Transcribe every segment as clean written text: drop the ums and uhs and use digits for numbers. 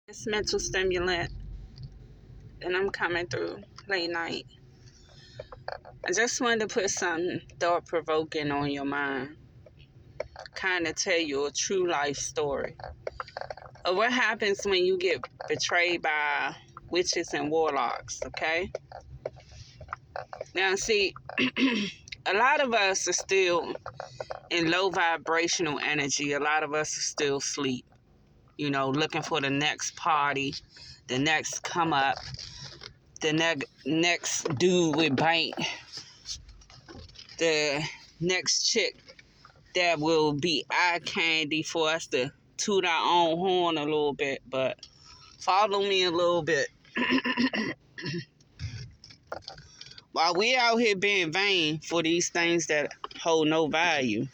It's mental stimulant, and I'm coming through late night. I just wanted to put something thought provoking on your mind, kind of tell you a true life story of what happens when you get betrayed by witches and warlocks, okay? Now, see, a lot of us are still in low vibrational energy. A lot of us are still asleep, looking for the next party, the next come up, the next dude with bank, the next chick that will be eye candy for us to toot our own horn a little bit. But follow me a little bit. While we out here being vain for these things that hold no value,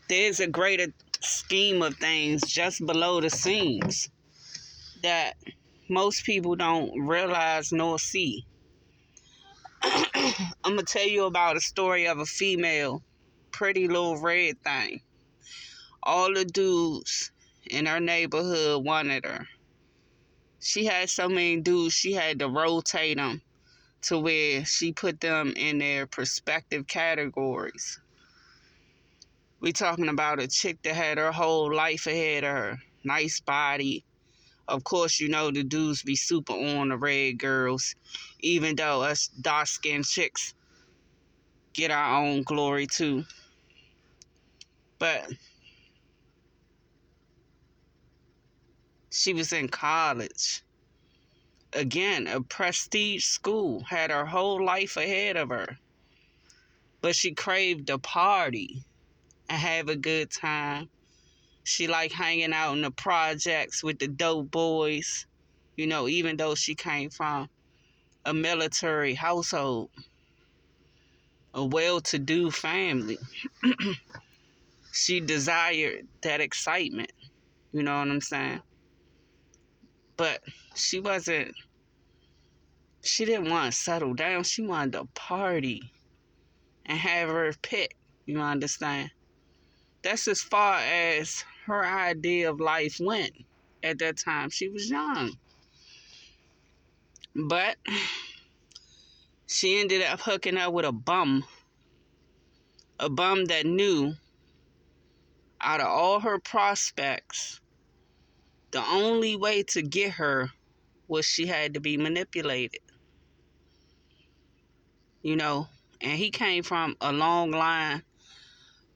there's a greater scheme of things just below the scenes that most people don't realize nor see. I'm going to tell you about a story of a female, pretty little red thing. All the dudes in her neighborhood wanted her. She had so many dudes, she had to rotate them to where she put them in their respective categories. We talking about a chick that had her whole life ahead of her. Nice body. Of course, the dudes be super on the red girls, even though us dark-skinned chicks get our own glory too. But she was in college. Again, a prestige school, had her whole life ahead of her. But she craved the party and have a good time. She liked hanging out in the projects with the dope boys, even though she came from a military household, a well-to-do family. She desired that excitement, you know what I'm saying? But she didn't want to settle down. She wanted to party and have her pick, you understand? That's as far as her idea of life went at that time. She was young. But she ended up hooking up with a bum that knew out of all her prospects, the only way to get her was she had to be manipulated. And he came from a long line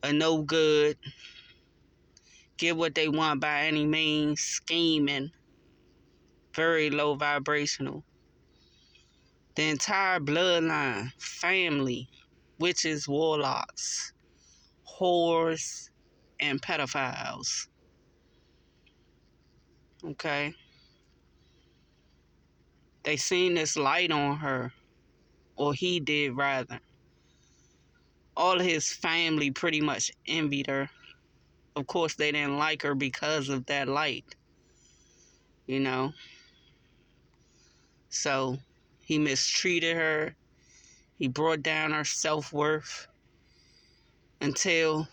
of no good, get what they want by any means, scheming, very low vibrational. The entire bloodline, family, witches, warlocks, whores, and pedophiles. Okay? They seen this light on her, or he did rather. All of his family pretty much envied her. Of course, they didn't like her because of that light, So he mistreated her. He brought down her self-worth until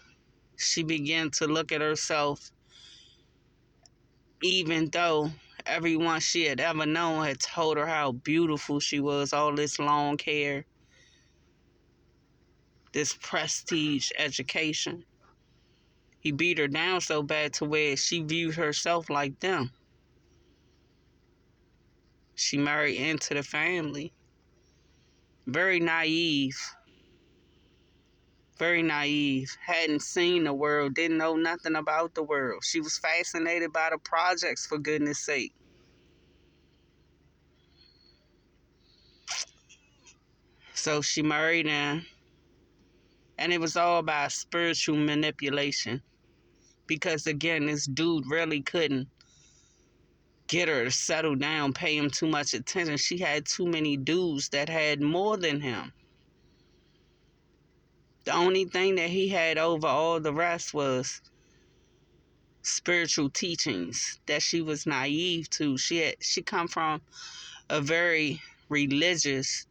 she began to look at herself, even though everyone she had ever known had told her how beautiful she was, all this long hair, this prestige education. He beat her down so bad to where she viewed herself like them. She married into the family. Very naive. Very naive. Hadn't seen the world, didn't know nothing about the world. She was fascinated by the projects, for goodness sake. So she married him. And it was all about spiritual manipulation. Because again, this dude really couldn't get her to settle down, pay him too much attention. She had too many dudes that had more than him. The only thing that he had over all the rest was spiritual teachings that she was naive to. She come from a very religious,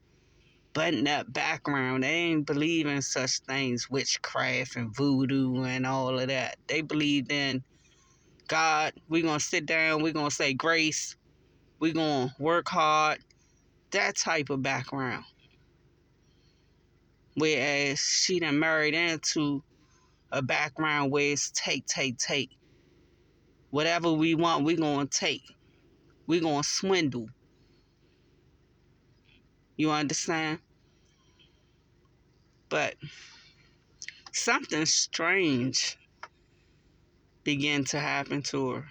button-up background. They didn't believe in such things, witchcraft and voodoo and all of that. They believed in God, we're going to sit down, we're going to say grace, we're going to work hard. That type of background. Whereas she done married into a background where it's take, take, take. Whatever we want, we're going to take. We're going to swindle. You understand? But something strange began to happen to her.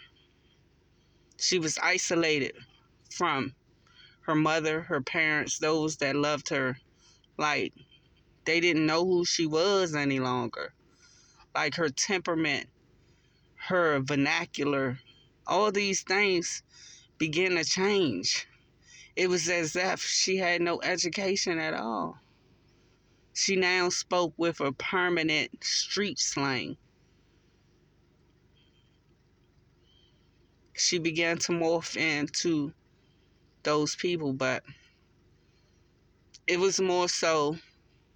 She was isolated from her mother, her parents, those that loved her. Like, they didn't know who she was any longer. Like, her temperament, her vernacular, all these things began to change. It was as if she had no education at all. She now spoke with a permanent street slang. She began to morph into those people, but it was more so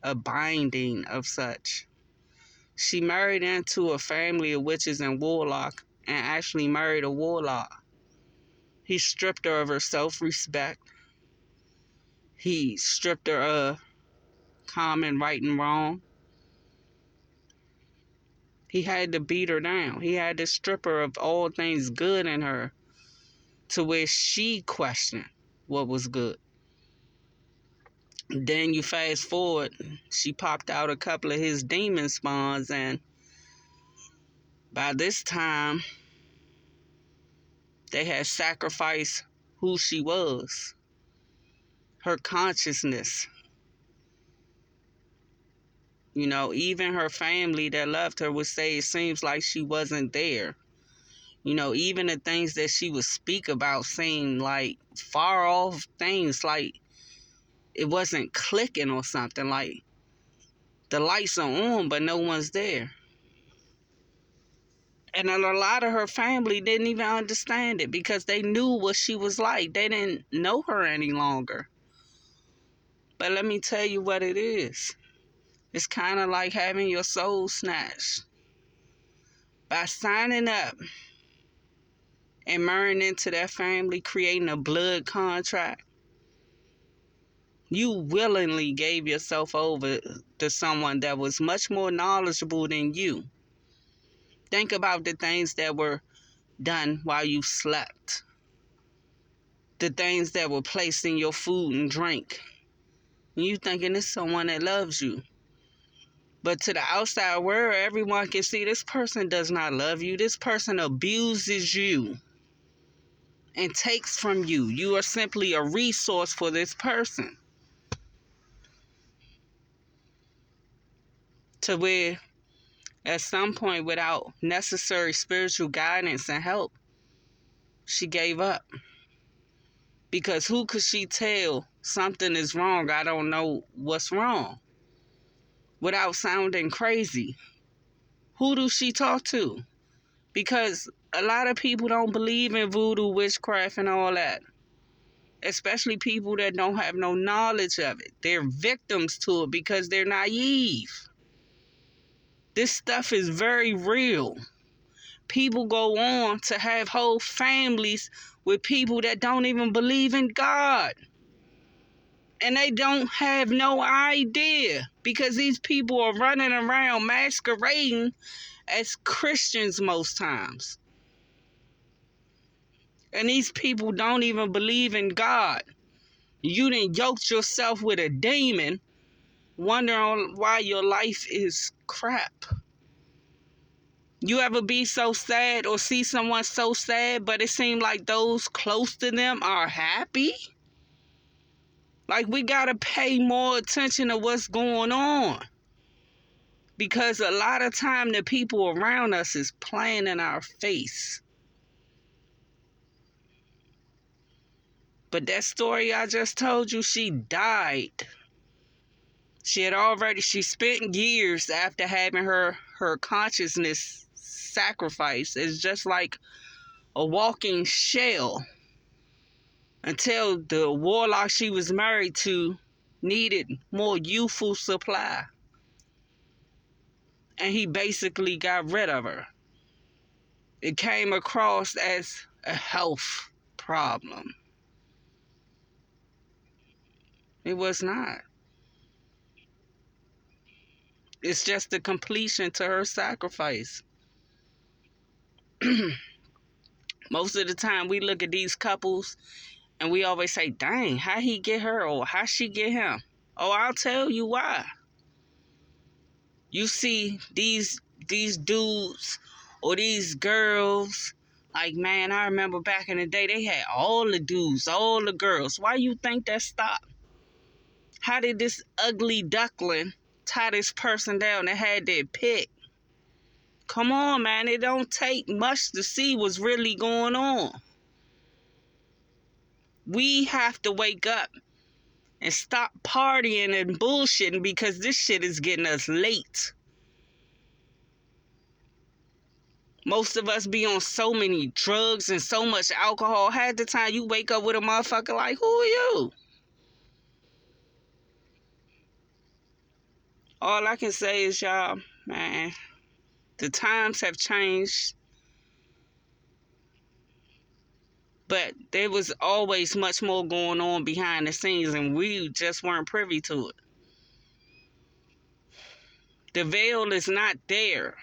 a binding of such. She married into a family of witches and warlocks and actually married a warlock. He stripped her of her self-respect. He stripped her of common right and wrong. He had to beat her down. He had to strip her of all things good in her to where she questioned what was good. Then you fast forward, she popped out a couple of his demon spawns, and by this time, they had sacrificed who she was, her consciousness. You know, even her family that loved her would say it seems like she wasn't there. You know, even the things that she would speak about seemed like far off things, like it wasn't clicking or something, like the lights are on but no one's there. And a lot of her family didn't even understand it because they knew what she was like. They didn't know her any longer. But let me tell you what it is. It's kind of like having your soul snatched. By signing up and marrying into that family, creating a blood contract, you willingly gave yourself over to someone that was much more knowledgeable than you. Think about the things that were done while you slept. The things that were placed in your food and drink. And you thinking it's someone that loves you. But to the outside world, everyone can see this person does not love you. This person abuses you and takes from you. You are simply a resource for this person. To where at some point, without necessary spiritual guidance and help, she gave up. Because who could she tell something is wrong? I don't know what's wrong. Without sounding crazy. Who does she talk to? Because a lot of people don't believe in voodoo, witchcraft, and all that. Especially people that don't have no knowledge of it. They're victims to it because they're naive. This stuff is very real. People go on to have whole families with people that don't even believe in God. And they don't have no idea because these people are running around masquerading as Christians most times. And these people don't even believe in God. You done yoked yourself with a demon, wondering why your life is crap. You ever be so sad or see someone so sad, but it seems like those close to them are happy? Like, we gotta pay more attention to what's going on. Because a lot of time the people around us is playing in our face. But that story I just told you, she died. She spent years after having her consciousness sacrificed. It's just like a walking shell. Until the warlock she was married to needed more youthful supply. And he basically got rid of her. It came across as a health problem. It was not. It's just the completion to her sacrifice. Most of the time, we look at these couples and we always say, dang, how he get her or how she get him? Oh, I'll tell you why. You see these dudes or these girls, like, man, I remember back in the day, they had all the dudes, all the girls. Why you think that stopped? How did this ugly duckling tie this person down that had their pick? Come on, man. It don't take much to see what's really going on. We have to wake up and stop partying and bullshitting because this shit is getting us late. Most of us be on so many drugs and so much alcohol. Half the time you wake up with a motherfucker like, who are you? All I can say is, y'all, man, the times have changed. But there was always much more going on behind the scenes, and we just weren't privy to it. The veil is not there.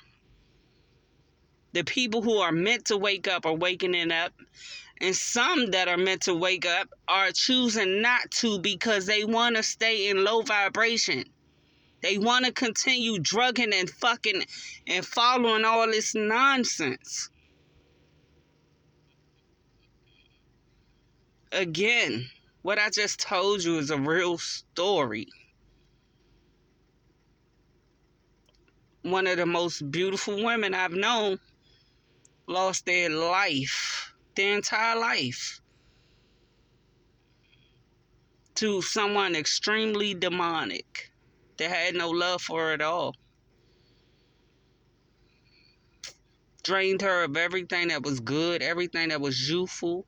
The people who are meant to wake up are waking it up, and some that are meant to wake up are choosing not to because they want to stay in low vibration. They want to continue drugging and fucking and following all this nonsense. Again, what I just told you is a real story. One of the most beautiful women I've known lost their life, their entire life, to someone extremely demonic that had no love for her at all. Drained her of everything that was good, everything that was youthful,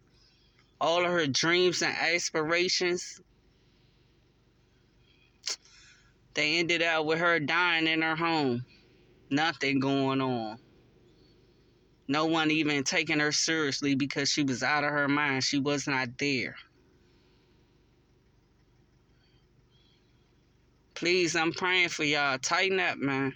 all of her dreams and aspirations. They ended up with her dying in her home. Nothing going on. No one even taking her seriously because she was out of her mind. She was not there. Please, I'm praying for y'all. Tighten up, man.